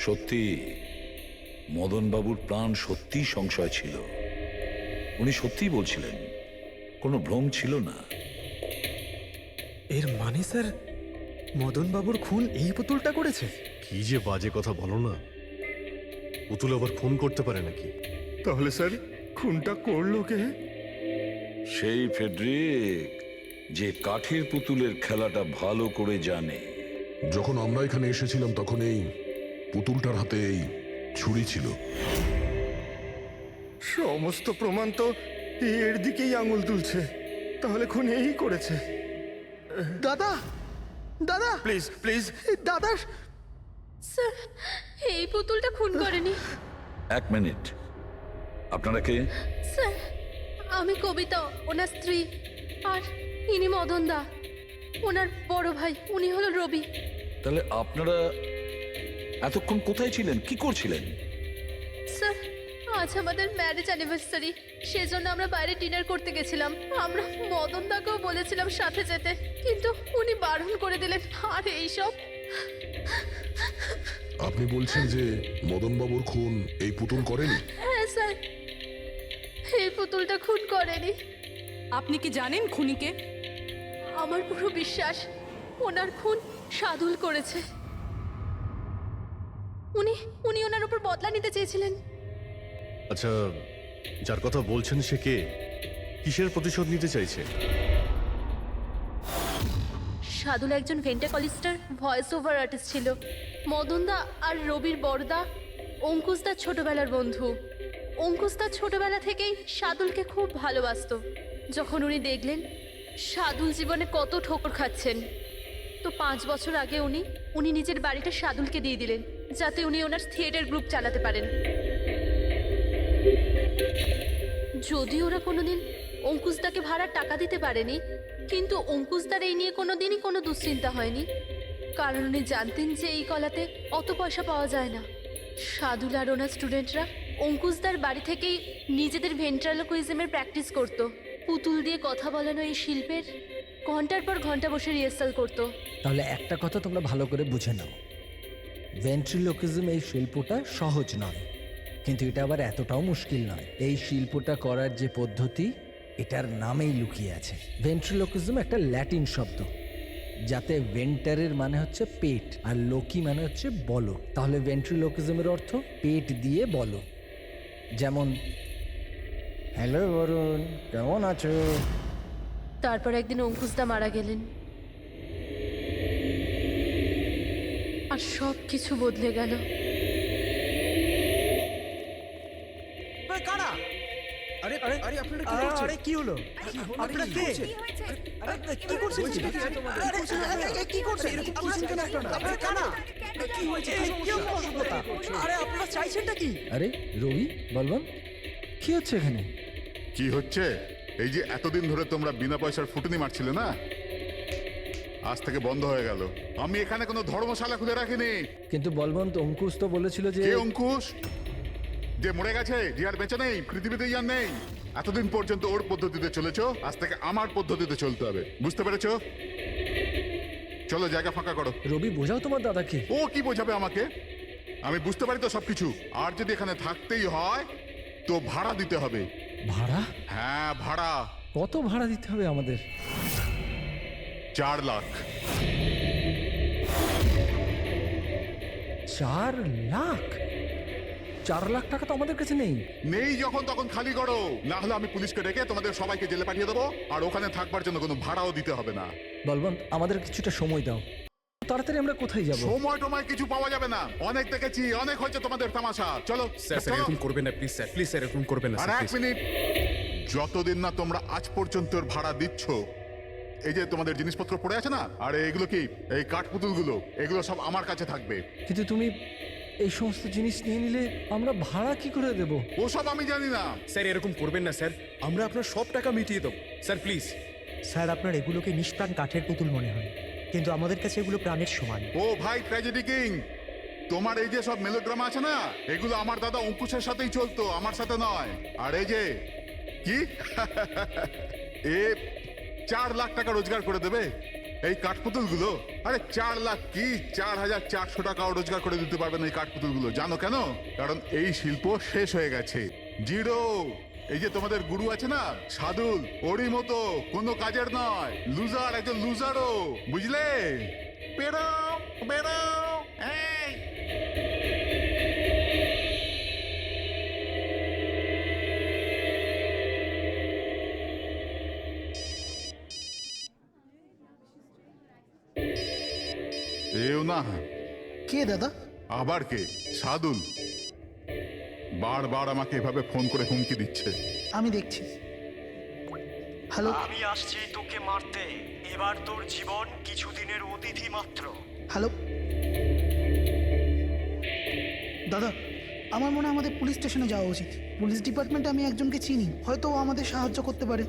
সত্যি মদনবাবুর প্রাণ সত্যি সংশয় ছিল। উনি সত্যিই বলছিলেন, কোনো ভ্রম ছিল না। এর মানে স্যার মদন বাবুর খুন এই পুতুলটা করেছে? কি যে বাজে কথা বলো না। পুতুল আবার খুন করতে পারে নাকি? তাহলে স্যার খুনটা করলো কে? সেই ফেডরিক যে কাঠের পুতুলের খেলাটা ভালো করে জানে। যখন আমরা এখানে এসেছিলাম তখন এই পুতুলটার হাতে এই ছুরি ছিল। সমস্ত প্রমাণ তো এর দিকেই আঙুল তুলছে। তাহলে খুন এই করেছে। দাদা দাদা প্লিজ প্লিজ দাদা স্যার, এই পুতুলটা খুন করেনি। এক মিনিট, আপনারা কে? স্যার, আমি কবিতা, ওনার স্ত্রী, আর ইনি মদন দা, ওনার বড় ভাই। উনি হলো রবি। তাহলে আপনারা এতক্ষণ কোথায় ছিলেন, কি করছিলেন? স্যার, আজ আমাদের ম্যারেজ অ্যানিভার্সারি, সেজন্য আমরা বাইরে ডিনার করতে গেছিলাম। আমরা মদন দাকেও বলেছিলাম সাথে যেতে, কিন্তু উনি বারণ করে দিলেন। আর এইসব। আপনি বলছেন যে মদনবাবুর খুন এই পুতুল করেনি? হ্যাঁ স্যার, এই পুতুলটা খুন করেনি। আপনি কি জানেন খুনিকে? আমার পুরো বিশ্বাস ওনার খুন সাদুল করেছে। উনি উনি ওনার উপর বদলা নিতে চেয়েছিলেন। আচ্ছা, যার কথা বলছেন সে কে? কিসের প্রতিশোধ নিতে চাইছে? সাদুল একজন ভেন্টাকলিস্টার ভয়েস ওভার আর্টিস্ট ছিল। মদনদা আর রবির বড়দা অঙ্কুশদার ছোটবেলার বন্ধু। অঙ্কুশদা ছোটবেলা থেকেই সাদুলকে খুব ভালোবাসতো। যখন উনি দেখলেন সাদুল জীবনে কত ঠোকর খাচ্ছেন, তো 5 বছর আগে উনি নিজের বাড়িটা সাদুলকে দিয়ে দিলেন, যাতে উনি ওনার থিয়েটার গ্রুপ চালাতে পারেন। যদি ওরা কোনোদিন অঙ্কুশদাকে ভাড়ার টাকা দিতে পারেনি, কিন্তু অঙ্কুশদার এই নিয়ে কোনোদিনই কোনো দুশ্চিন্তা হয়নি, কারণ উনি জানতেন যে এই কলাতে অত পয়সা পাওয়া যায় না। সাদুল আর ওনার স্টুডেন্টরা অঙ্কুশদার বাড়ি থেকেই নিজেদের ভেন্ট্রালোকুইজমের প্র্যাকটিস করত। পুতুল দিয়ে কথা বলানো এই শিল্পের ঘন্টার পর ঘন্টা বসে রিহার্সাল করতো। তাহলে একটা কথা তোমরা ভালো করে বুঝে নাও, ভেন্ট্রিলোকিজম এই শিল্পটা সহজ নয়, কিন্তু এটা আবার এতটাও মুশকিল নয়। এই শিল্পটা করার যে পদ্ধতি, এটার নামেই লুকিয়ে আছে। ভেন্ট্রিলোকিজম একটা ল্যাটিন শব্দ, যাতে ভেন্টারের মানে হচ্ছে পেট আর লোকি মানে হচ্ছে বলো। তাহলে ভেন্ট্রিলোকিজমের অর্থ পেট দিয়ে বলো। যেমন, হ্যালো বরুণ, কেমন আছো? তারপর একদিন অঙ্কুশদা মারা গেলেন, আর সব কিছু বদলে গেল। কারা? আরে আরে আরে আপনারা কি করছেন? আরে কি হলো? আপনারা কে? আরে কি করছেন? আরে কি করছেন? এরকম করছেন কেন আপনারা? আপনারা কারা? কি হয়েছে? কি অসুবিধা? আরে আপনারা চাইছেনটা কি? আরে রবি, বলবান, কি হচ্ছে এখানে? কি হচ্ছে? এই যে এতদিন ধরে তোমরা বিনা পয়সার ফুটনি মারছিলে না, আজ থেকে বন্ধ হয়ে গেল। আমি এখানে কোনো ধর্মশালা খুলে রাখিনি। কিন্তু বলবন্ত, অঙ্কুশ তো বলেছিল যে কে অঙ্কুশ? যে মরে গেছে, যে আর বেঁচে নেই, পৃথিবীতে আর নেই। এতদিন পর্যন্ত ওর পদ্ধতিতে চলেছো, আজ থেকে আমার পদ্ধতিতে চলতে হবে। বুঝতে পেরেছো? চলো, জায়গা ফাঁকা করো। রবি, বোঝাও তোমার দাদাকে। ও কি বোঝাবে আমাকে? আমি বুঝতে পারি তো সবকিছু। আর যদি এখানে থাকতেই হয় তো ভাড়া দিতে হবে। ভাড়া? হ্যাঁ, ভাড়া। কত ভাড়া দিতে হবে আমাদের? 4 লাখ। 4 লাখ? 4 লাখ টাকা তো আমাদের কাছে নেই। নেই যখন তখন খালি করো, না হলে আমি পুলিশকে ডেকে তোমাদের সবাইকে জেলে পাঠিয়ে দেবো। আর ওখানে থাকবার জন্য কোনো ভাড়াও দিতে হবে না। বলবন্ত, আমাদের কিছুটা সময় দাও। তাড়াতাড়ি আমরা কোথায় যাব? সময় টময় কিছু পাওয়া যাবে না। অনেক দেখেছি, অনেক হয়েছে তোমাদের তামাশা। চলো স্যার চলো। এরকম করবেন না প্লিজ স্যার, প্লিজ স্যার এরকম করবেন না আর স্যার, 1 মিনিট, যতদিন না তোমরা আজ পর্যন্ত ওর ভাড়া দিচ্ছ, এই যে তোমাদের জিনিসপত্র পড়ে আছে না, আর এগুলো কি, এই কাঠপুতুলগুলো, এগুলো সব আমার কাছে থাকবে। কিন্তু তুমি এই সমস্ত জিনিস নিয়ে নিলে আমরা ভাড়া কি করে দেব? ওসব আমি জানি না। স্যার এরকম করবেন না স্যার, আমরা আপনার সব টাকা মিটিয়ে দেবো স্যার, প্লিজ। স্যার, আপনার এগুলোকে নিষ্প্রাণ কাঠের পুতুল মনে হয়, কিন্তু আমাদের কাছে এগুলো প্রাণের সমান। ও ভাই ট্র্যাজেডি কিং, তোমার এই যে সব মেলোড্রামা আছে না, এগুলো আমার দাদা অঙ্কুশের সাথেই চলতো, আমার সাথে নয়। আর এই যে কি এ 4 লাখ টাকা রোজগার করে দেবে, এই কাঠপুতুলগুলো, আরে 4 লাখ কি 4,400 টাকাও রোজগার করে দিতে পারবেন এই কাঠপুতুলগুলো। জানো কেন? কারণ এই শিল্প শেষ হয়ে গেছে, জিরো। এই যে তোমাদের গুরু আছে না সাদুল, ওরই মতো কোনো কাজের নয়, লুজার, একজন লুজারও, বুঝলে? বেরো বেরো, এই এও না। কে দাদা? আবার কে? সাদুল বারবার আমাকে এভাবে ফোন করে হুমকি দিচ্ছে। আমি দেখছি। হ্যালো আমি আসছি তোকে মারতে। এবার তোর জীবন কিছুদিনের অতিথি মাত্র। হ্যালো দাদা, আমার মনে হয় আমাদের পুলিশ স্টেশনে যাওয়া উচিত। পুলিশ ডিপার্টমেন্টে আমি একজনকে চিনি, হয়তো ও আমাদের সাহায্য করতে পারে।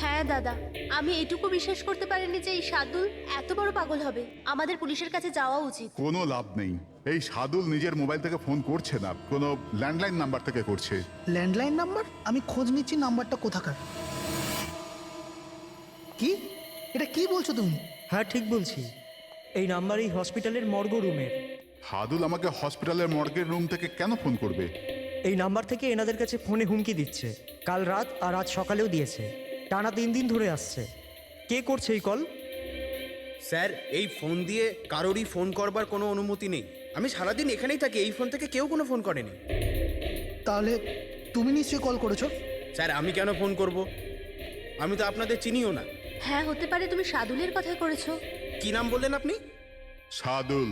হ্যাঁ দাদা, আমি এটুকু বিশ্বাস করতে পারিনি যে এই সাদুল এত বড় পাগল হবে। আমাদের পুলিশের কাছে যাওয়া উচিত। কোনো লাভ নেই, এই সাদুল নিজের মোবাইল থেকে ফোন করছে না, কোনো ল্যান্ডলাইন নাম্বার থেকে করছে। Landline number? আমি খোঁজ নিচ্ছি নাম্বারটা কোথাকার। কি? এটা কি বলছো তুমি? হ্যাঁ ঠিক বলছি, এই নাম্বার এই হসপিটালের মর্গ রুমের। সাদুল আমাকে হসপিটালের মর্গের রুম থেকে কেন ফোন করবে? এই নাম্বার থেকে এনাদের কাছে ফোনে হুমকি দিচ্ছে, কাল রাত আর আজ সকালেও দিয়েছে, টানা 3 দিন ধরে আসছে। কে করছে এই কল? স্যার, এই ফোন দিয়ে কারোরই ফোন করবার কোনো অনুমতি নেই। আমি সারাদিন এখানেই থাকি, এই ফোন থেকে কেউ কোনো ফোন করেনি। তাহলে তুমি নিশ্চয়ই কল করেছো? স্যার, আমি কেন ফোন করব? আমি তো আপনাদের চিনিও না। হ্যাঁ হতে পারে তুমি সাদুলের কথা করেছো। কি নাম বললেন আপনি? সাদুল।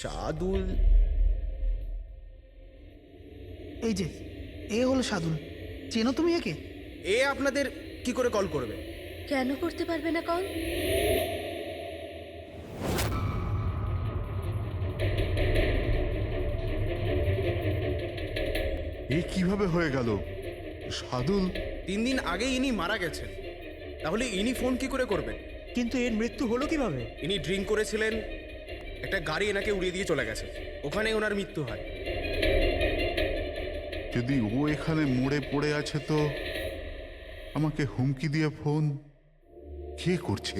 সাদুল? এই যে এ হলো সাদুল, চেনো তুমি একে? এ আপনাদের কি করে কল করবে? কেন করতে পারবে না কল? এ কিভাবে হয়ে গেল? সাদুল 3 দিন আগে ইনি মারা গেছেন, তাহলে ইনি ফোন কি করে করবেন? কিন্তু এর মৃত্যু হলো কিভাবে? ইনি ড্রিঙ্ক করেছিলেন, একটা গাড়ি এনাকে উড়িয়ে দিয়ে চলে গেছে, ওখানে ওনার মৃত্যু হয়। যদি ও এখানে মরে পড়ে আছে, তো আমাকে হুমকি দিয়ে ফোন কে করছে?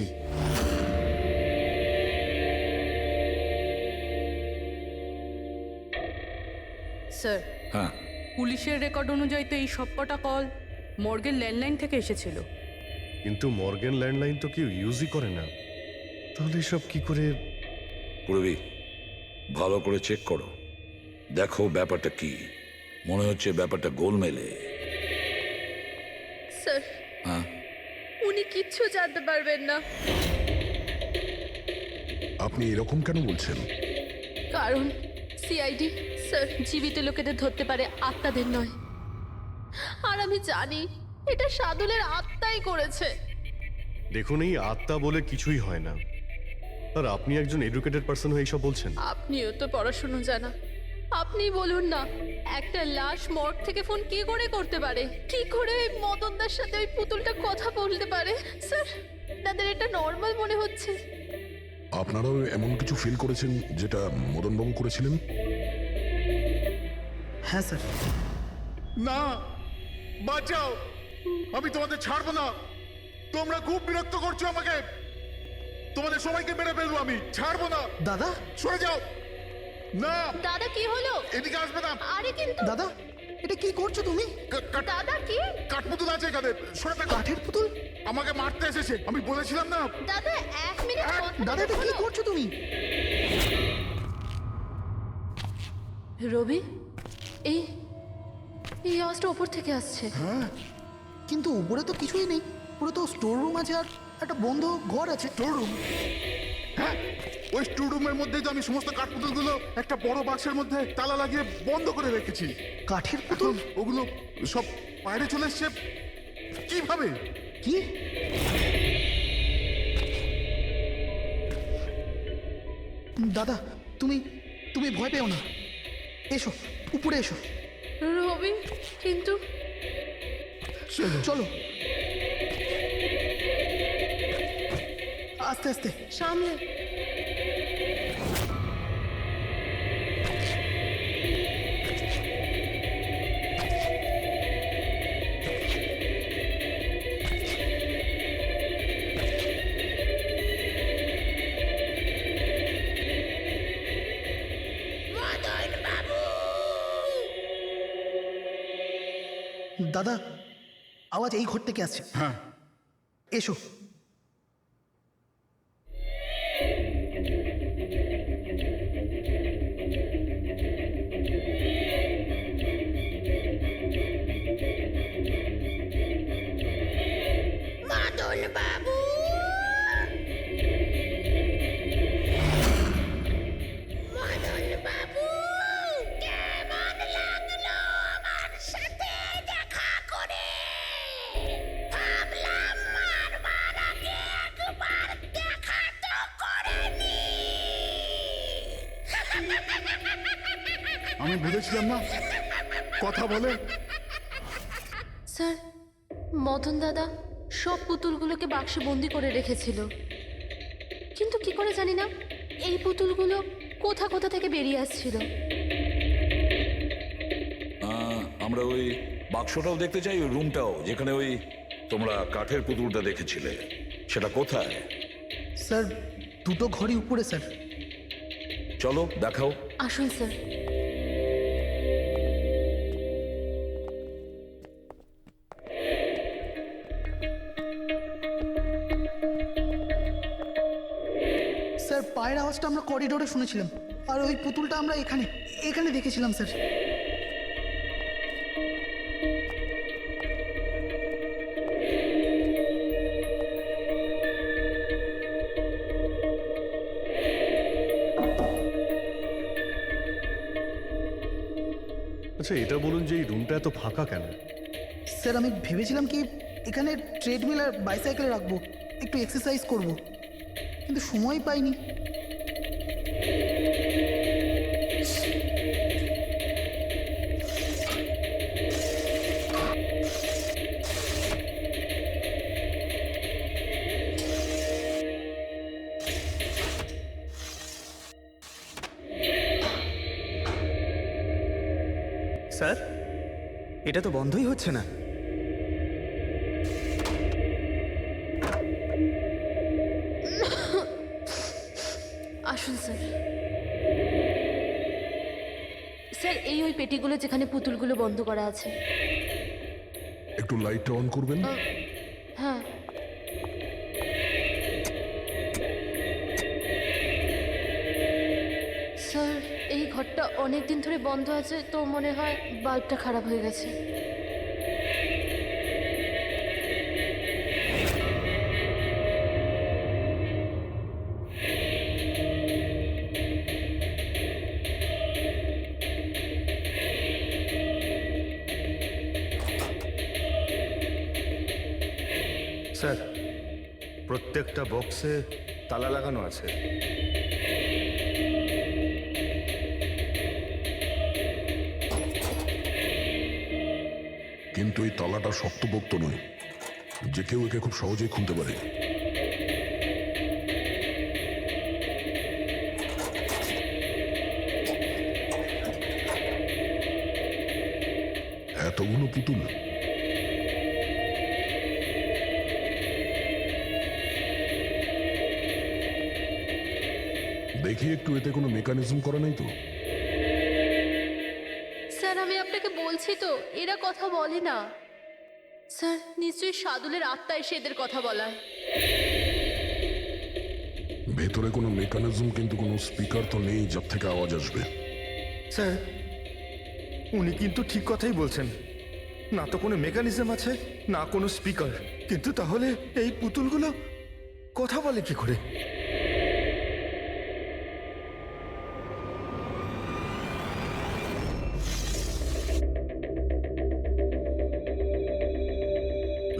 স্যার, হ্যাঁ, পুলিশের রেকর্ড অনুযায়ী তো এই সবকটা কল মর্গের ল্যান্ডলাইন থেকে এসেছিল। কিন্তু মর্গেন ল্যান্ডলাইন তো কেউ ইউজই করে না, তাহলে এসব কি করে? পূর্বী ভালো করে চেক করো, দেখো ব্যাপারটা কি। মনে হচ্ছে ব্যাপারটা গোলমেলে। স্যার, হ্যাঁ, উনি কিচ্ছু জানতে পারবেন না। আপনি এরকম কেন বলছেন? কারণ সিআইডি স্যার জীবিত লোকেদের ধরতে পারে, আত্মাদের নয়। আর আমি জানি এটা সাদুলের আত্মাই করেছে। দেখুন, এই আত্মা বলে কিছুই হয় না। আর আপনি একজন এডুকেটেড পার্সন হয়ে এইসব বলছেন? আপনিও তো পড়াশুনো জানা, আপনি বলুন না, একটা লাশ মর্গ থেকে ফোন কি করে করতে পারে? কি করে ওই মদনদার সাথে ওই পুতুলটা কথা বলতে পারে? স্যার, তাদের এটা নর্মাল মনে হচ্ছে। আপনারাও এমন কিছু ফিল করেছেন যেটা মদনবাবু করেছিলেন? হ্যাঁ স্যার। না, বাঁচাও, আমি তোমাদের ছাড়বো না। তোমরা খুব বিরক্ত করছো আমাকে, তোমাদের সবাইকে মেরে ফেলবো আমি, ছাড়বো না। দাদা, সরে যাও। না, দাদা কি হলো? এদিকে আসবে না। আরে কিন্তু দাদা এটা কি করছো তুমি? দাদা কি? কাঠপুতুল আছে এখানে, সরে থাকো। কাঠের পুতুল? আমাকে মারতে এসেছে, আমি বলেছিলাম না। দাদা 1 মিনিট দাদা এটা কি করছো তুমি? রবি, এই এই আওয়াজটা ওপর থেকে আসছে। কিন্তু উপরে তো কিছুই নেই, পুরো তো স্টোর রুম আছে আর একটা বন্ধ ঘর আছে। Store room? হ্যাঁ, ওই স্টোর রুমের মধ্যেই তো আমি সমস্ত কাঠপুতুলগুলো একটা বড় বাক্সের মধ্যে তালা লাগিয়ে বন্ধ করে রেখেছি। কাঠের পুতুল? ওগুলো সব বাইরে চলে এসছে কিভাবে? কি? দাদা তুমি তুমি ভয় পেও না, এসো উপরে এসো। রবি, কিন্তু চলো আস্তে আস্তে সামলে। দাদা আওয়াজ এই ঘর থেকে আসছে। হ্যাঁ এসো। আমি বুঝেছিলাম না, কথা বলে। স্যার, মদন দাদা সব পুতুলগুলোকে বাক্সে বন্দি করে রেখেছিল, কিন্তু কি করে জানি না এই পুতুলগুলো কোথা কোথা থেকে বেরিয়ে আসছিল। আমরা ওই বাক্সটাও দেখতে চাই, ওই রুমটাও যেখানে ওই তোমরা কাঠের পুতুলটা দেখেছিলে, সেটা কোথায়? স্যার দুটো ঘরই উপরে স্যার। চলো দেখাও। আসুন স্যার। স্যার পায়ের আওয়াজটা আমরা করিডোরে শুনেছিলাম, আর ওই পুতুলটা আমরা এখানে এখানে দেখেছিলাম স্যার। আচ্ছা এটা বলুন যে এই রুমটা এত ফাঁকা কেন? স্যার আমি ভেবেছিলাম কি এখানে ট্রেডমিল আর বাইসাইকেল রাখবো, একটু এক্সারসাইজ করব, কিন্তু সময় পাইনি। স্যার এটা তো বন্ধই হচ্ছে না। আসুন স্যার। স্যার এই ওই পেটিগুলো যেখানে পুতুলগুলো বন্ধ করা আছে। একটু লাইটটা অন করবেন? হ্যাঁ। স্যার এই ঘরটা অনেক দিন ধরে বন্ধ আছে, তো মনে হয় বাল্বটা খারাপ হয়ে গেছে। স্যার প্রত্যেকটা বক্সে তালা লাগানো আছে। কিন্তু এই তালাটা শক্তপোক্ত নয়, যে কেউ একে খুব সহজেই খুলতে পারে। এতগুলো পুতুল, দেখি একটু এতে কোনো মেকানিজম করা নেই তো? স্যার আমি আপনাকে বলছি তো, এরা কথা বলে না। স্যার নিশ্চয়ই সাদুলের আত্মা এসে এদের কথা বলায়। ভেতরে কোনো মেকানিজম কিন্তু কোনো স্পিকার তো নেই যার থেকে আওয়াজ আসবে। স্যার উনি কিন্তু ঠিক কথাই বলছেন, না তো কোনো মেকানিজম আছে না কোনো স্পিকার, কিন্তু তাহলে এই পুতুলগুলো কথা বলে কি করে?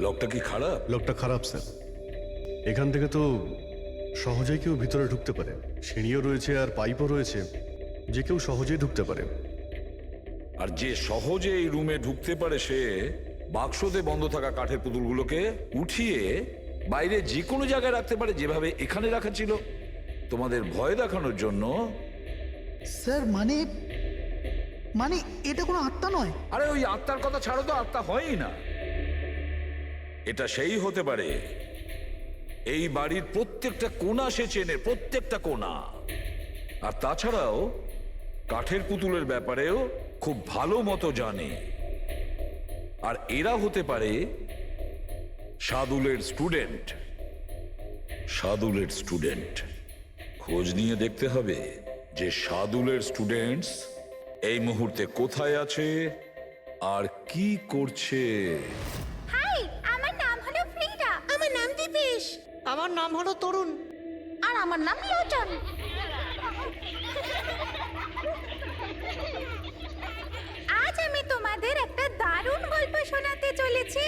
লকটা কি খারাপ? লোকটা খারাপ স্যার। এখান থেকে তো সহজেই কেউ ভিতরে ঢুকতে পারে, সিঁড়িও রয়েছে আর পাইপও রয়েছে, যে কেউ সহজেই ঢুকতে পারে। আর যে সহজে এই রুমে ঢুকতে পারে সে বাক্সতে বন্ধ থাকা কাঠের পুতুলগুলোকে উঠিয়ে বাইরে যে কোনো জায়গায় রাখতে পারে, যেভাবে এখানে রাখা ছিল তোমাদের ভয় দেখানোর জন্য। স্যার মানে মানে এটা কোনো আত্মা নয়? আরে ওই আত্মার কথা ছাড়ো তো, আত্মা হয়ই না। এটা সেই হতে পারে এই বাড়ির প্রত্যেকটা কোণা সে চেনে, প্রত্যেকটা কোণা। আর তাছাড়াও কাঠের পুতুলের ব্যাপারেও খুব ভালো মতো জানে। আর এরা হতে পারে শাদুলের স্টুডেন্ট। শাদুলের স্টুডেন্ট। খোঁজ নিয়ে দেখতে হবে যে শাদুলের স্টুডেন্টস এই মুহূর্তে কোথায় আছে আর কি করছে। হাই, আমার নাম হলো ফ্রিডা। আমার নাম দীপেশ। আমার নাম হলো তরুণ। আর আমার নাম লোচন। আজ আমি তোমাদের একটা দারুণ গল্প শোনাতে চলেছি।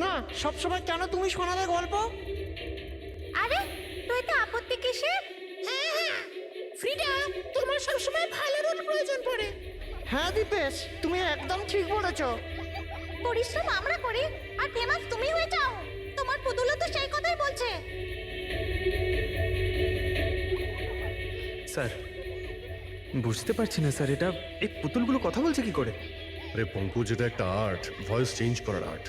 না, সবসময় কেন তুমি শোনাবে গল্প? আরে, তুই তো আপত্তি কিসের? হ্যাঁ, ফ্রিডা, তোমার সবসময় ভালো রোল প্রয়োজন পড়ে। হ্যাঁ দীপেশ, তুমি একদম ঠিক বলেছো। পরিশ্রম আমরা করি আর ফেমাস তুমি হয়ে যাও। তোমার পুতুলও তো সেই কথাই বলছে। স্যার, বুঝতে পারছি না স্যার, এটা এই পুতুলগুলো কথা বলছে কি করে? আরে পঙ্কজ, এটা একটা আর্ট, ভয়েস চেঞ্জ করার আর্ট।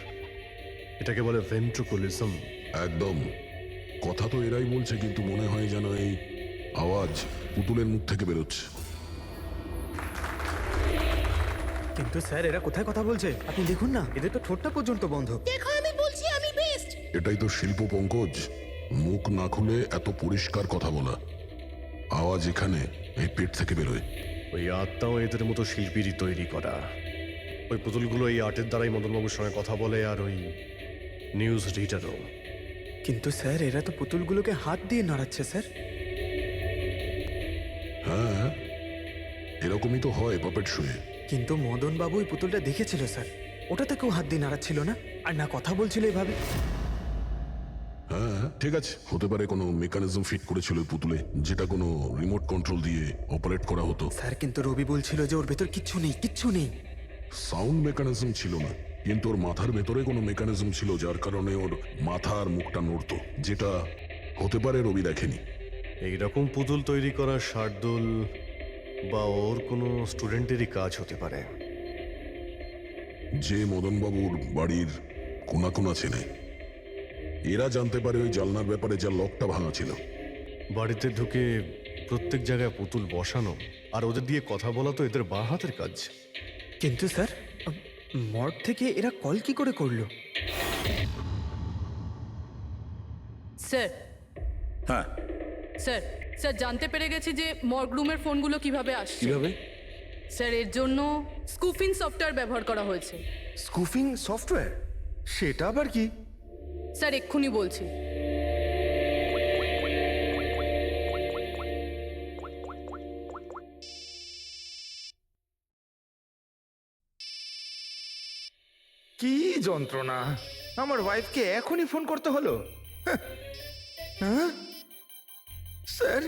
এটাকে বলে ভেন্ট্রিকুলিজম। একদম। কথা তো এরাই বলছে, কিন্তু মনে হয় যেন এই আওয়াজ পুতুলের মুখ থেকে বেরোচ্ছে। কিন্তু স্যার, এরা কোথায় কথা বলছে? আপনি দেখুন না, এদের তো ঠোঁটটা পর্যন্ত বন্ধ। দেখো, আমি বলছি আমি বেস্ট। এটাই তো শিল্প পঙ্কজ, মুখ না খুলে এত পরিষ্কার কথা বলা। আওয়াজ এখানে এই পেট থেকে বেরোয়। ওই আর্টটাও এদের মতো শিল্পীরই তৈরি করা। ওই পুতুলগুলো এই আর্টের দ্বারাই মদনবাবুর সঙ্গে কথা বলে, আর ওই নিউজ রিডারও। কিন্তু স্যার, এরা তো পুতুলগুলোকে হাত দিয়ে নাড়াচ্ছে স্যার। হ্যাঁ, এরকমই তো হয় পাপেট শুয়ে। কিন্তু মদন বাবু ওই পুতুলটা দেখেছিল স্যার, ওটাতে কেউ হাত দিয়ে নাড়াচ্ছিল না, আর না কথা বলছিল এভাবে। হ্যাঁ ঠিক আছে, হতে পারে কোনো মেকানিজম ফিট করেছিল ওই পুতুলে, যেটা কোনো রিমোট কন্ট্রোল দিয়ে অপারেট করা হতো। স্যার, কিন্তু রবি বলছিল যে ওর ভেতর কিচ্ছু নেই, কিচ্ছু নেই। সাউন্ড মেকানিজম ছিল না, কিন্তু ওর মাথার ভেতরে কোনো মেকানিজম ছিল, যার কারণে ওর মাথা আর মুখটা নড়তো, যেটা হতে পারে রবি দেখেনি। এইরকম পুতুল তৈরি করা শার্দুল বা ওর কোনো স্টুডেন্টেরই কাজ হতে পারে। যে মদনবাবুর বাড়ির কোনা কোনা চেনে, এরা জানতে পারে ওই জালনার ব্যাপারে, যার লকটা ভাঙা ছিল। বাড়িতে ঢুকে প্রত্যেক জায়গায় পুতুল বসানো আর ওদের দিয়ে কথা বলা তো এদের বাঁ হাতের কাজ। কিন্তু স্যার, মর্গ থেকে এরা কল কি করে করলো? স্যার, হ্যাঁ, স্যার, স্যার, জানতে পেরে গেছি যে মর্গ রুমের ফোনগুলো কিভাবে আসছে। কিভাবে? স্যার, এর জন্য স্কুফিং সফটওয়্যার ব্যবহার করা হয়েছে। স্কুফিং সফটওয়্যার? সেটা আবার কি? স্যার, এক্ষুনি বলছি। কি যন্ত্রণা! আমার ওয়াইফকে এখনই ফোন করতে হলো। হ্যাঁ স্যার,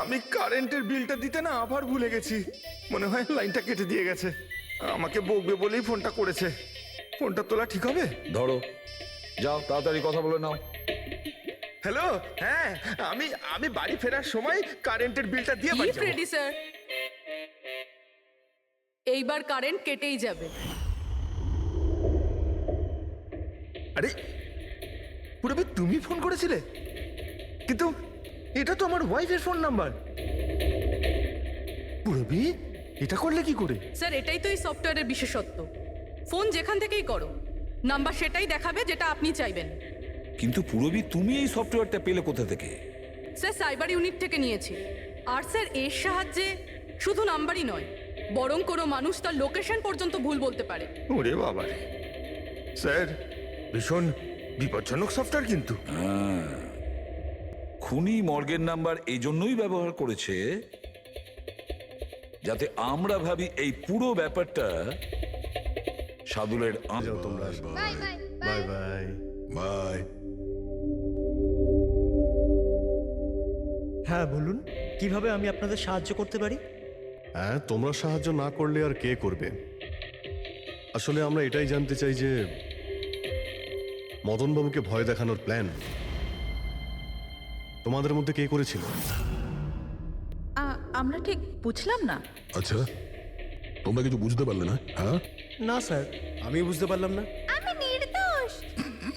আমি কারেন্টের বিলটা দিতে না আবার ভুলে গেছি। মনে হয় লাইনটা কেটে দিয়ে গেছে। আমাকে বকবে বলেই ফোনটা করেছে। ফোনটা তোলা ঠিক হবে? ধরো, যাও তাড়াতাড়ি কথা বলে নাও। হ্যালো, হ্যাঁ, আমি বাড়ি ফেরার সময় কারেন্টের বিলটা দিয়ে বাড়ি যাবো। রেডি স্যার, এইবার কারেন্ট কেটেই যাবে। আরে পুরবি, তুমি ফোন করেছিলে? কিন্তু এটা তো আমার ওয়াইফের ফোন নাম্বার। পুরবি, এটা করলে কি করে? স্যার, এটাই তো এই সফটওয়্যারের বিশেষত্ব। ফোন যেখান থেকেই করো, নাম্বার সেটাই দেখাবে যেটা আপনি চাইবেন। কিন্তু পুরবি, তুমি এই সফটওয়্যারটা পেলে কোথা থেকে? স্যার, সাইবার ইউনিট থেকে নিয়েছি। আর স্যার, এর সাহায্যে শুধু নাম্বারই নয়, বরং কোনো মানুষ তার লোকেশন পর্যন্ত ভুল বলতে পারে। ওরে বাবা রে! স্যার, ভীষণ বিপজ্জনক সফটওয়্যার কিন্তু। খুনি মর্গের নাম্বার এই জন্যই ব্যবহার করেছে যাতে আমরা ভাবি এই পুরো ব্যাপারটা সাদুলের যাও তোমরা। Bye bye bye bye bye. হ্যাঁ বলুন, কিভাবে আমি আপনাদের সাহায্য করতে পারি? হ্যাঁ, তোমরা সাহায্য না করলে আর কে করবে? আসলে আমরা এটাই জানতে চাই যে মদনবাবুকে ভয় দেখানোর প্ল্যান তোমাদের মধ্যে কে করেছিল? আমরা ঠিক বুঝলাম না। আচ্ছা, তোমরা কিছু বুঝতে পারলে না? হ্যাঁ, না স্যার, আমি বুঝতে পারলাম না। আমি নির্দোষ।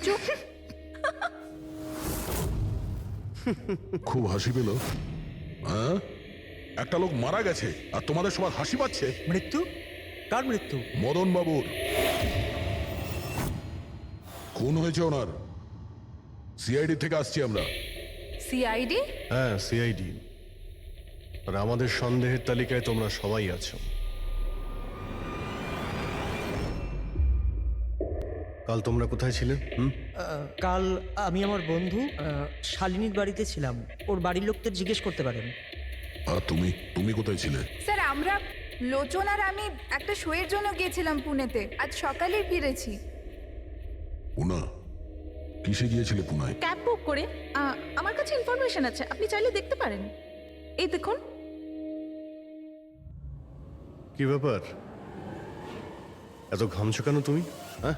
চুপ। খুব হাসি পেল। হ্যাঁ, একটা লোক মারা গেছে আর তোমাদের সবার হাসি পাচ্ছে। মৃত্যু? কার মৃত্যু? মদন বাবুর খুন হয়েছে ওনার। সিআইডি থেকে আসছি আমরা। সিআইডি? হ্যাঁ, সিআইডি। আর আমাদের সন্দেহের তালিকায় তোমরা সবাই আছো। কাল তোমরা কোথায় ছিলে? কাল আমি আমার বন্ধু শালিনীর বাড়িতে ছিলাম। ওর বাড়ির লোকদের জিজ্ঞেস করতে পারেন। আর তুমি তুমি কোথায় ছিলে? স্যার আমরা লোচন আর আমি একটা শোয়ের জন্য গিয়েছিলাম পুনেতে, আজ সকালেই ফিরেছি। পুনা? কিসে গিয়েছিলে পুনায়? ক্যাব বুক করে আমার কাছে ইনফরমেশন আছে, আপনি চাইলে দেখতে পারেন। এই দেখুন। কি ব্যাপার, এত ঘামছো কেন তুমি? হ্যাঁ,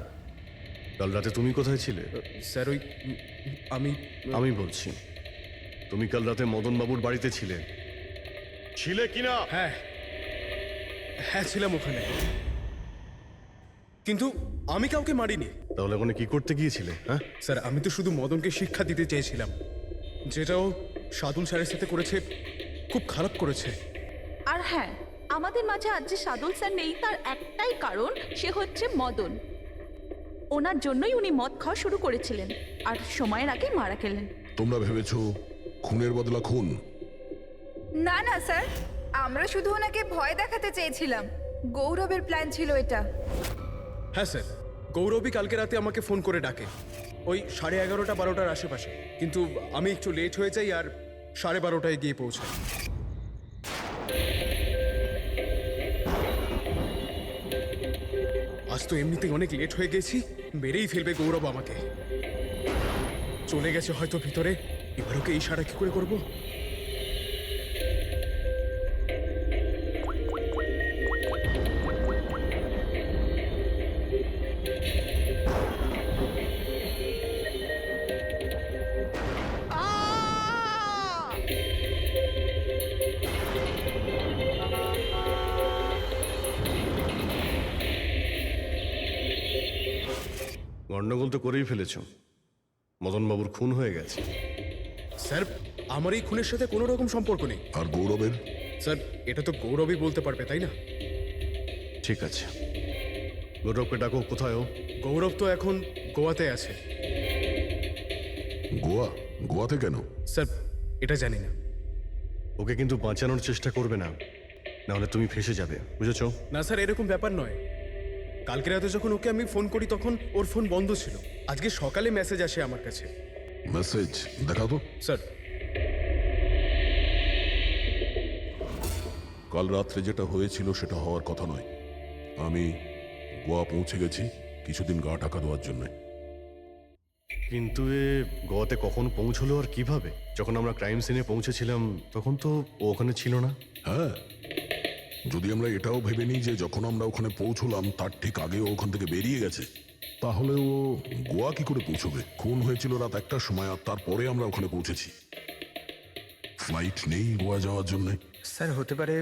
কাল রাতে তুমি কোথায় ছিলে? স্যার ওই আমি বলছি, তুমি কাল রাতে মদন বাবুর বাড়িতে ছিলে কিনা? হ্যাঁ হ্যাঁ ছিলাম ওখানে, কিন্তু আমি কাউকে মারিনি। তাহলে ওখানে কি করতে গিয়েছিলে? হ্যাঁ স্যার আমি তো শুধু মদনকে শিক্ষা দিতে চেয়েছিলাম, যেটাও সাদুল স্যারের সাথে করেছে, খুব খারাপ করেছে। আর হ্যাঁ, আমাদের মাঝে আজ যে সাদুল স্যার নেই তার একটাই কারণ, সে হচ্ছে মদন। ওনার জন্যই উনি মদ খাওয়া শুরু করেছিলেন আর সময়ের আগেই মারা গেলেন। তোমরা ভেবেছো খুনের বদলা খুন? না না স্যার, আমরা শুধু ওনাকে ভয় দেখাতে চেয়েছিলাম। গৌরবের প্ল্যান ছিল এটা। হ্যাঁ স্যার, গৌরবই কালকে রাতে আমাকে ফোন করে ডাকে, ওই 11:30 12টার আশেপাশে, কিন্তু আমি একটু লেট হয়ে যাই আর 12:30টায় গিয়ে পৌঁছাই। আজ তো এমনিতেই অনেক লেট হয়ে গেছি, মেরেই ফেলবে গৌরব আমাকে। চলে গেছে হয়তো ভিতরে, এবার ওকে ইশারা কি করে করবো? গন্ডগোল তো করেই ফেলেছো, মদন বাবুর খুন হয়ে গেছে। স্যার আমার এই খুনের সাথে কোনো রকম সম্পর্ক নেই। আর গৌরবের? স্যার এটা তো গৌরবই বলতে পারবে, তাই না? ঠিক আছে, গৌরবকে ডাকো। কোথায় ও? গৌরব তো এখন গোয়াতে আছে। গোয়া? গোয়াতে কেন? স্যার এটা জানি না। ওকে কিন্তু বাঁচানোর চেষ্টা করবে না, নাহলে তুমি ফেসে যাবে, বুঝেছো? না স্যার, এরকম ব্যাপার নয়। কালকে রাতে যখন ওকে আমি ফোন করি তখন ওর ফোন বন্ধ ছিল। আজকে সকালে মেসেজ আসে আমার কাছে। মেসেজ দেখাও তো। স্যার কাল রাত্রে যেটা হয়েছিল সেটা হওয়ার কথা নয়। আমি গোয়া পৌঁছে গেছি কিছুদিন গা ঢাকা দেওয়ার জন্য। কিন্তু এ গোয়াতে কখন পৌঁছলো আর কিভাবে? যখন আমরা ক্রাইম সিনে পৌঁছেছিলাম তখন তো ও ওখানে ছিল না। হ্যাঁ, যদি আমরা এটাও ভেবে নিই যে যখন আমরা ওখানে পৌঁছলাম তার ঠিক আগে ও ওখান থেকে বেরিয়ে গেছে, তাহলে ও গোয়া কি করে পৌঁছবে? খুন হয়েছিল রাত 1টার সময়, আর তারপরে আমরা ওখানে পৌঁছেছি। ফ্লাইট নেই গোয়া যাওয়ার জন্য। স্যার হতে পারে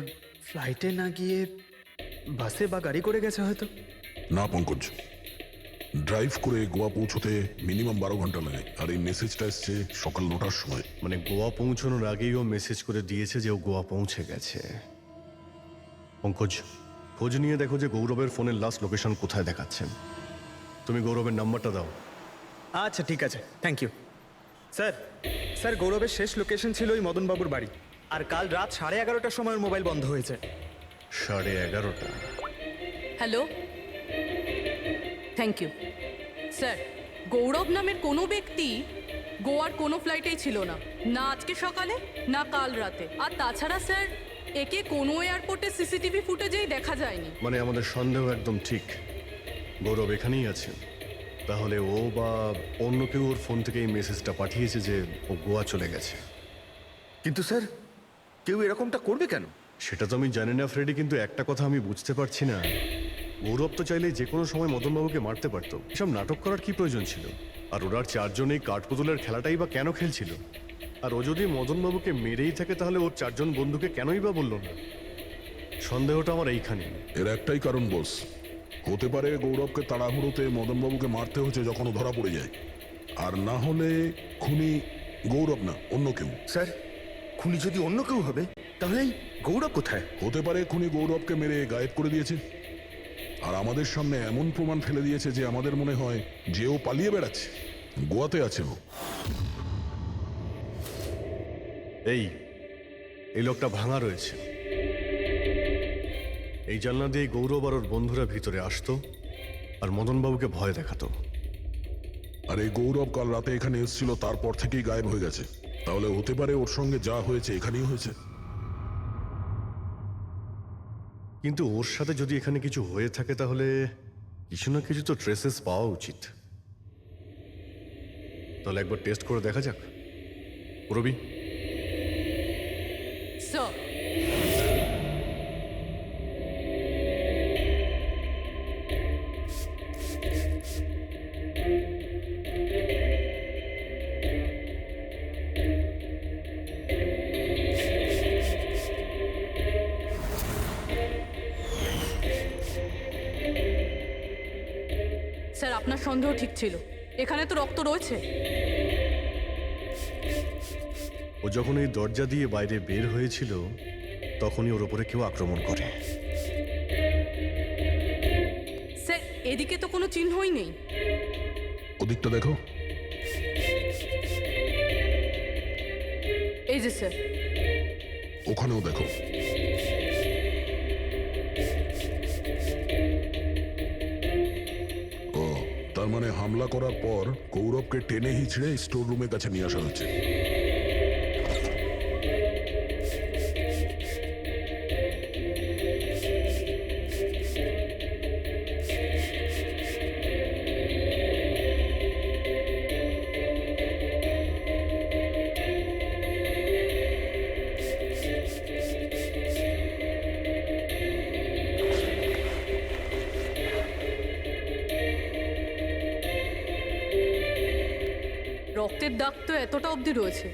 ফ্লাইটে না গিয়ে বাসে বা গাড়ি করে গেছে হয়তো। না পঙ্কজ, ড্রাইভ করে গোয়া পৌঁছতে মিনিমাম 12 ঘন্টা লাগে, আর এই মেসেজটা এসছে সকাল 9টার সময়। মানে গোয়া পৌঁছানোর আগেই ও মেসেজ করে দিয়েছে যে ও গোয়া পৌঁছে গেছে। পঙ্কজ, খোঁজ নিয়ে দেখো যে গৌরবের ফোনের লাস্ট লোকেশন কোথায় দেখাচ্ছেন। তুমি গৌরবের নাম্বারটা দাও। আচ্ছা ঠিক আছে, থ্যাংক ইউ স্যার। স্যার গৌরবের শেষ লোকেশন ছিল ওই মদনবাবুর বাড়ি, আর কাল রাত 11:30টার সময় ওর মোবাইল বন্ধ হয়েছে। 11:30? Hello, thank you sir. Gaurav নামের কোনো ব্যক্তি গোয়ার কোনো ফ্লাইটেই ছিল না, না আজকে সকালে না কাল রাতে। আর তাছাড়া স্যার একে কোনো এয়ারপোর্টে সিসিটিভি ফুটেজেই দেখা যায়নি। মানে আমাদের সন্দেহ একদম ঠিক, গৌরব এখানেই আছে। তাহলে ও বা অন্য কেউ ওর ফোন থেকে এই মেসেজটা পাঠিয়েছে যে ও গোয়া চলে গেছে। কিন্তু স্যার, কেউ এরকমটা করবে কেন? সেটা তো আমি জানি না ফ্রেডি, কিন্তু একটা কথা আমি বুঝতে পারছি না, গৌরব তো চাইলে যে কোনো সময় মদনবাবুকে মারতে পারতো। এসব নাটক করার কি প্রয়োজন ছিল? আর ওরার 4 জন এই কাঠপুতুলের খেলাটাই বা কেন খেলছিল? আর ও যদি মদনবাবুকে মেরেই থাকে তাহলে ওর 4 জন বন্ধুকে কেনই বা বললো না? সন্দেহটা আমার এইখানে। এর একটাই কারণ বস, হতে পারে গৌরবকে তাড়াহুড়োতে মদনবাবুকে মারতে হচ্ছে যখন ও ধরা পড়ে যায়, আর না হলে খুনি গৌরব না অন্য কেউ। স্যার, খুনি যদি অন্য কেউ হবে তাহলে এই গৌরব কোথায়? হতে পারে খুনি গৌরবকে মেরে গায়েব করে দিয়েছে। আর আমাদের সামনে এমন প্রমাণ ফেলে দিয়েছে যে আমাদের মনে হয় যে ও পালিয়ে বেড়াচ্ছে, গোয়াতে আছে ও। এই লোকটা ভাঙা রয়েছে। এই জানলা দিয়ে গৌরব আর ওর বন্ধুরা ভিতরে আসতো আর মদনবাবুকে ভয় দেখাতো। আর এই গৌরব কাল রাতে এখানে এসেছিল, তারপর থেকেই গায়েব হয়ে গেছে। তাহলে হতে পারে ওর সঙ্গে যা হয়েছে এখানেই হয়েছে। কিন্তু ওর সাথে যদি এখানে কিছু হয়ে থাকে তাহলে কিছু না কিছু তো ট্রেসেস পাওয়া উচিত। তাহলে একবার টেস্ট করে দেখা যাক। রবি, স্যার স্যার আপনার সন্দেহ ঠিক ছিল, এখানে তো রক্ত রয়েছে। ও যখন এই দরজা দিয়ে বাইরে বের হয়েছিল তখনই ওর উপরে কেউ আক্রমণ করে। স্যার এদিকে তো কোনো চিহ্নই নেই। ওদিকটা দেখো। এই যে স্যার, ওখানেও দেখো। ও, তার মানে হামলা করার পর গৌরবকে টেনে হিচড়ে স্টোর রুমের কাছে নিয়ে আসা হয়েছে। রক্তের দাগ তো এতটা অবধি রয়েছে,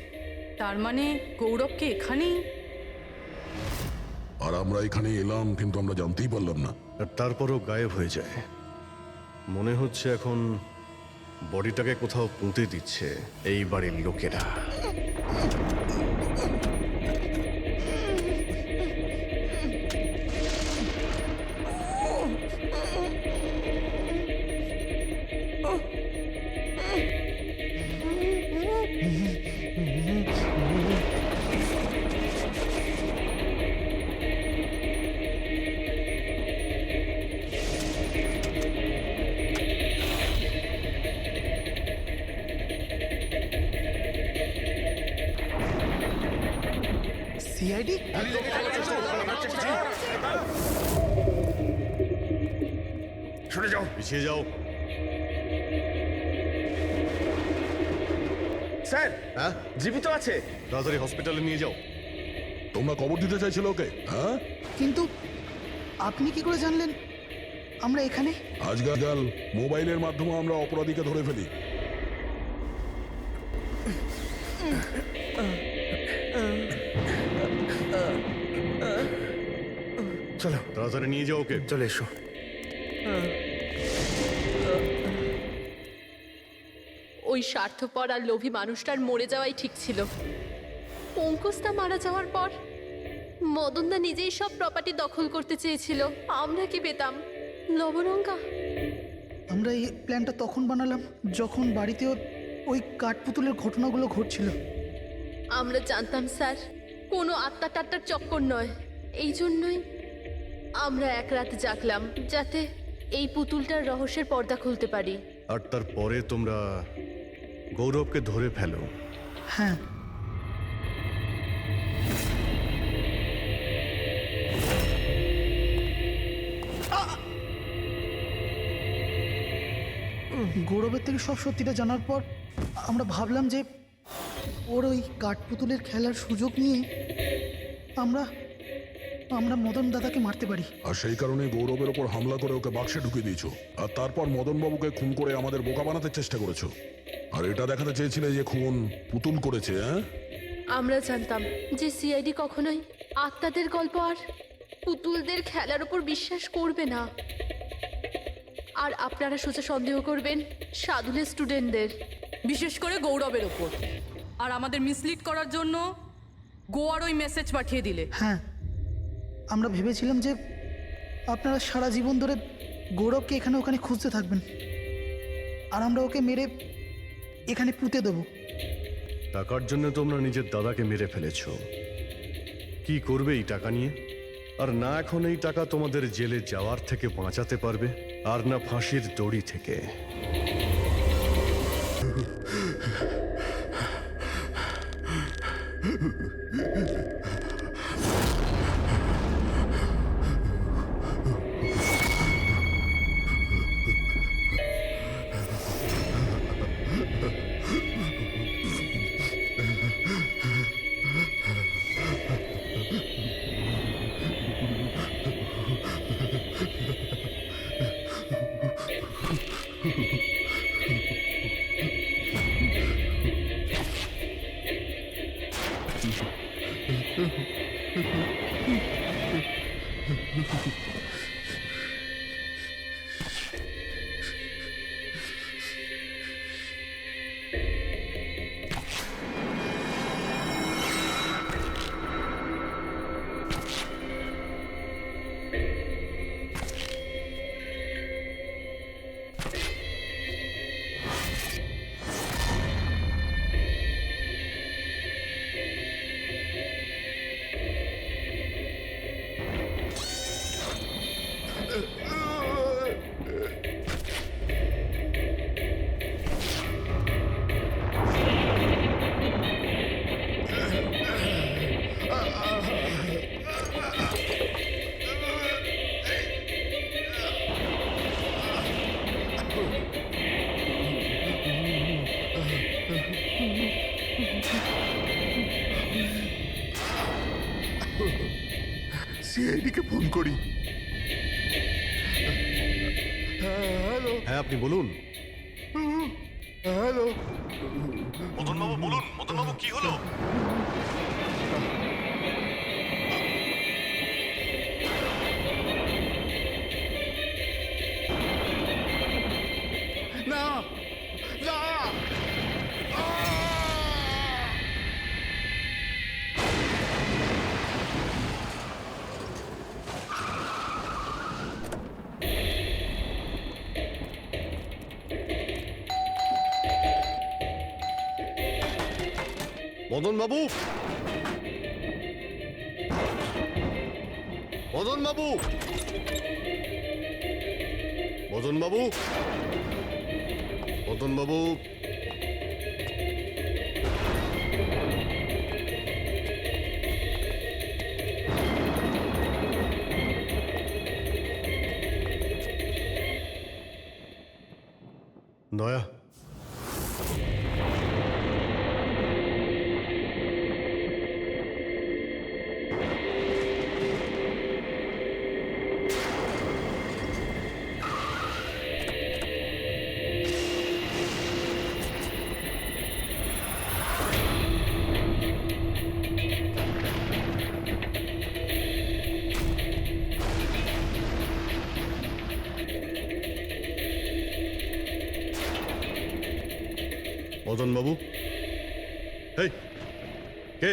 তার মানে গৌরবকে এখানেই। আর আমরা এখানে এলাম কিন্তু আমরা জানতেই পারলাম না। আর তারপরও গায়েব হয়ে যায়। মনে হচ্ছে এখন বডিটাকে কোথাও পুঁতে দিচ্ছে এই বাড়ির লোকেরা। সিআইডি? সরে যাও। পিছিয়ে যাও। স্যার, হ্যাঁ, জীবিত আছে। তাড়াতাড়ি হসপিটালে নিয়ে যাও। তোমরা কবর দিতে চাইছিল ওকে? হ্যাঁ, কিন্তু আপনি কি করে জানলেন আমরা এখানে? আজকাল মোবাইলের মাধ্যমে আমরা অপরাধীকে ধরে ফেলি। চলো তাড়াতাড়ি নিয়ে যাও ওকে। চলে এসো। ওই স্বার্থপর আর লোভী মানুষটার মরে যাওয়াই ঠিক ছিল। অঙ্কুশদা মারা যাওয়ার পর মদনদা নিজেই সব প্রপার্টি দখল করতে চেয়েছিল। আমরা কি পেতাম? লবণঙ্কা। আমরা এই প্ল্যানটা তখন বানালাম যখন বাড়িতে ওই কাঠপুতুলের ঘটনাগুলো ঘটছিল। আমরা জানতাম স্যার কোনো আত্মা টাত্মার চক্কর নয়। এই জন্যই আমরা এক রাত জাগলাম যাতে এই পুতুলটার রহস্যের পর্দা খুলতে পারি। আর তারপরে তোমরা গৌরবকে ধরে ফেলো। হ্যাঁ, গৌরবের থেকে সব সত্যিটা জানার পর আমরা ভাবলাম যে ওর ওই কাঠপুতুলের খেলার সুযোগ নিয়ে আমরা মদন দাদাকে মারতে পারি। আর সেই কারণে গৌরবের ওপর হামলা করে ওকে বাক্সে ঢুকিয়ে দিয়েছো। আর তারপর মদনবাবুকে খুন করে আমাদের বোকা বানাতে চেষ্টা করেছো। আর এটা দেখাতে চেয়েছিলে যে খুন পুতুল করেছে। হ্যাঁ, আমরা জানতাম যে সিআইডি কখনোই আত্মাদের গল্প আর পুতুলদের খেলার উপর বিশ্বাস করবে না। আর আপনারা সোজা সন্দেহ করবেন সাধুলের স্টুডেন্টদের, বিশেষ করে গৌরবের ওপর। আর আমাদের মিসলিড করার জন্য গোয়ার ওই মেসেজ পাঠিয়ে দিলে। হ্যাঁ, আমরা ভেবেছিলাম যে আপনারা সারা জীবন ধরে গৌরবকে এখানে ওখানে খুঁজতে থাকবেন, আর আমরা ওকে মেরে এখানে পুঁতে দেবো। টাকার জন্য তোমরা নিজের দাদাকে মেরে ফেলেছ। কি করবে এই টাকা নিয়ে? আর না এখন এই টাকা তোমাদের জেলে যাওয়ার থেকে বাঁচাতে পারবে, আর না ফাঁসির দড়ি থেকে। সিআইডিকে ফোন করি। হ্যালো, হ্যাঁ আপনি বলুন। হ্যালো, মদনবাবু বলুন, মদনবাবু কি হলো? না না, মদনবাবু, মদনবাবু, মদনবাবু, মদনবাবু, দয়া, মদনবাবু, এই কে,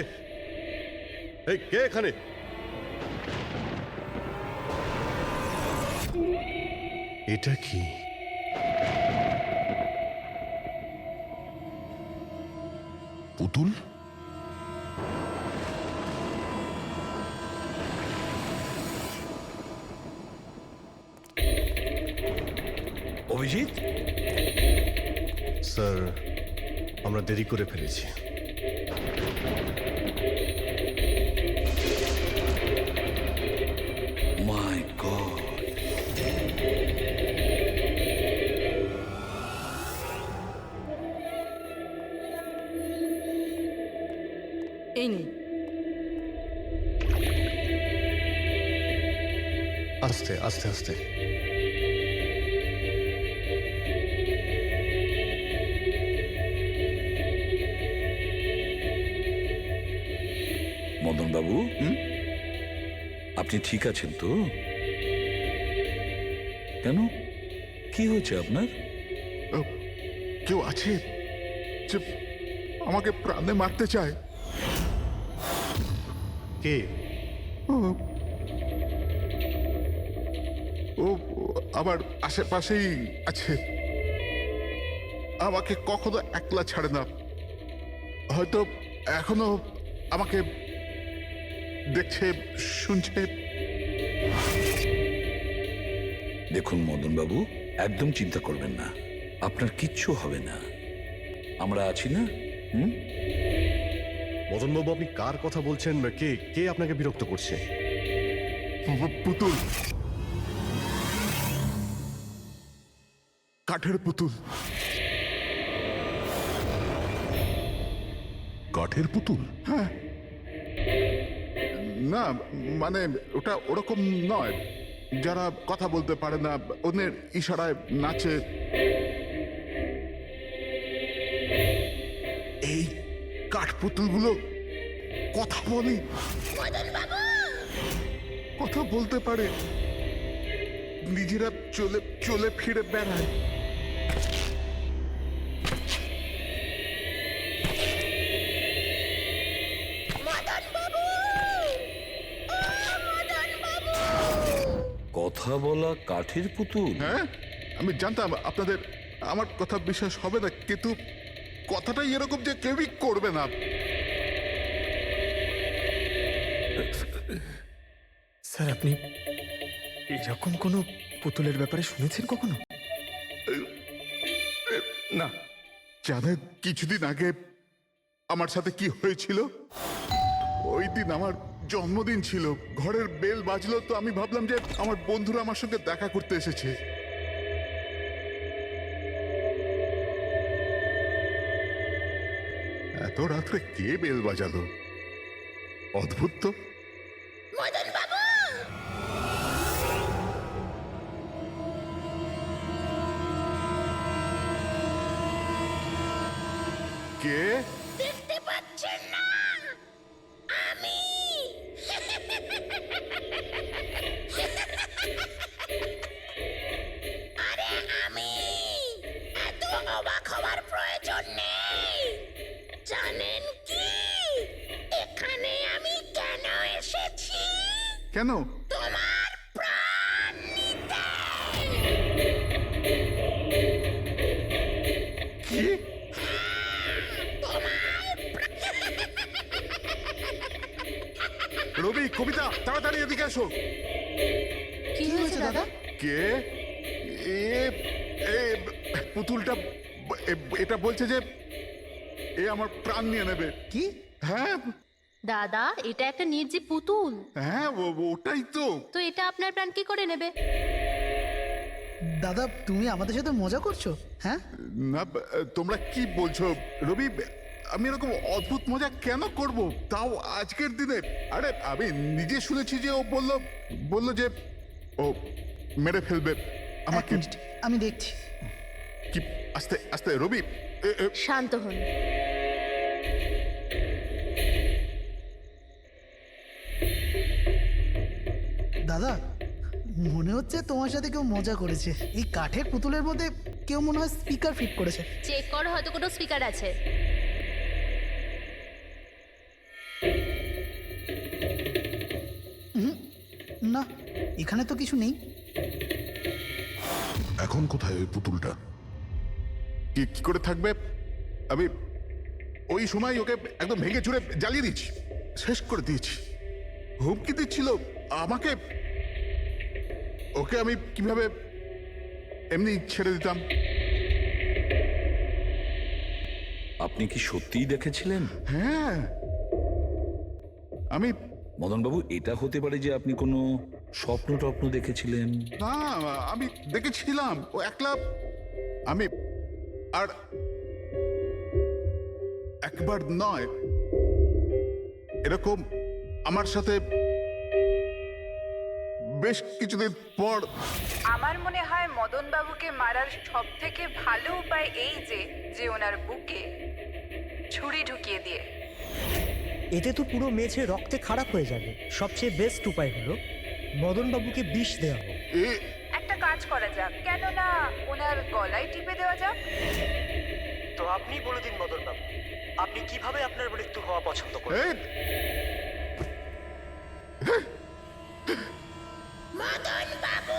এই কে এখানে? এটা কি? পুতুল? অভিজিৎ, স্যার, আমরা দেরি করে ফেলেছি। মাই গড, এই নিন। আস্তে আস্তে আস্তে। মদন বাবু, আপনি ঠিক আছেন তো? কেন, কি হয়েছে আপনার? কেউ আছে যে আমাকে প্রাণে মারতে চায়? কে? ও আমার আশেপাশেই আছে, আমাকে কখনো একলা ছাড়ে না। হয়তো এখনো আমাকে দেখছে, শুনছে। দেখুন মদনবাবু, একদম চিন্তা করবেন না, আপনার কিচ্ছু হবে না, আমরা আছি না। মদনবাবু, আপনি কার কথা বলছেন? কে কে আপনাকে বিরক্ত করছে? পুতুল, কাঠের পুতুল। কাঠের পুতুল? হ্যাঁ, না মানে ওটা ওরকম নয়, যারা কথা বলতে পারে না, অন্যের ইশারায় নাচে। এই কাঠ পুতুলগুলো কথা বলে, কথা বলতে পারে, নিজেরা চলে চলে ফিরে বেড়ায়। কথা বলা কাঠের পুতুল? হ্যাঁ, আমি জানতাম আপনাদের আমার কথা বিশ্বাস হবে না, কিন্তু কথাটাই এরকম যে কেউই করবে না। স্যার, আপনি এরকম কোনো পুতুলের ব্যাপারে শুনেছেন কখনো? না। জানেন কিছুদিন আগে আমার সাথে কি হয়েছিল? ওই দিন আমার জন্মদিন ছিল, ঘরের বেল বাজলো, তো আমি ভাবলাম যে আমার বন্ধুরা আমার সঙ্গে দেখা করতে এসেছে। এত রাত্রে কে বেল বাজালো? অদ্ভুত তো। কে? দেখতে পাচ্ছেন না? আমি আরে আমি, এত অবাক হওয়ার প্রয়োজন নেই। জানেন কি এখানে আমি কেন এসেছি? কেন? তোমার প্রাণ নিতে। কি? রবি, কবিতা, তাড়াতাড়ি এদিকে আসো। কি হয়েছে দাদা? কে? এ পুতুলটা এটা বলছে যে এ আমার প্রাণ নিয়ে নেবে। কি? হ্যাঁ দাদা, এটা একটা নির্জীব পুতুল, হ্যাঁ, ওটাই তো। তো এটা আপনার প্রাণ কি করে নেবে? দাদা, তুমি আমাদের সাথে মজা করছো? হ্যাঁ, না, তোমরা কি বলছো? রবি, আমি এরকম অদ্ভুত মজা কেন করব, তাও আজকের দিনে? আরে আমি নিজে শুনেছি যে ও বললো যে ও মেরে ফেলবে আমাকে। আমি দেখছি। কি? আস্তে আস্তে রবি, শান্ত হন। দাদা, মনে হচ্ছে তোমার সাথে কেউ মজা করেছে। এই কাঠের পুতুলের মধ্যে কেউ মনে হয় স্পিকার ফিট করেছে। চেক করো, হয়তো কোনো স্পিকার আছে। না, এখানে তো কিছু নেই। এখন কোথায় ওই পুতুলটা? কি করে থাকবে? আমি ওই সময় ওকে একদম ভেঙে চুরে জ্বালিয়ে দিচ্ছি, শেষ করে দিয়েছি। হুমকি দিচ্ছিল আমাকে, ওকে আমি কিভাবে এমনি ছেড়ে দিতাম? আপনি কি সত্যিই দেখেছিলেন? হ্যাঁ, আমি। মদনবাবু, এটা হতে পারে যে আপনি কোনো স্বপ্ন টপ্ন দেখেছিলেন। না, আমি দেখেছিলাম ও একলা। আমি আর একবার নয়, এরকম আমার সাথে বেশ কিছুদিন পর। আমার মনে হয় মদন বাবুকে মারার সব থেকে ভালো উপায় এই যে ওনার বুকে ছুরি ঢুকিয়ে দিয়ে। এতে তো পুরো মেঝে রক্তে খারাপ হয়ে যাবে। সবচেয়ে বেস্ট উপায় হলো মদনবাবুকে বিষ দেওয়া হোক। একটা কাজ করা যাক, কেননা ওনার গলায় টিপে দেওয়া যাক। তো আপনি বলে দিন মদন বাবু, আপনি কিভাবে আপনার মৃত্যু হওয়া পছন্দ করেন? মদন বাবু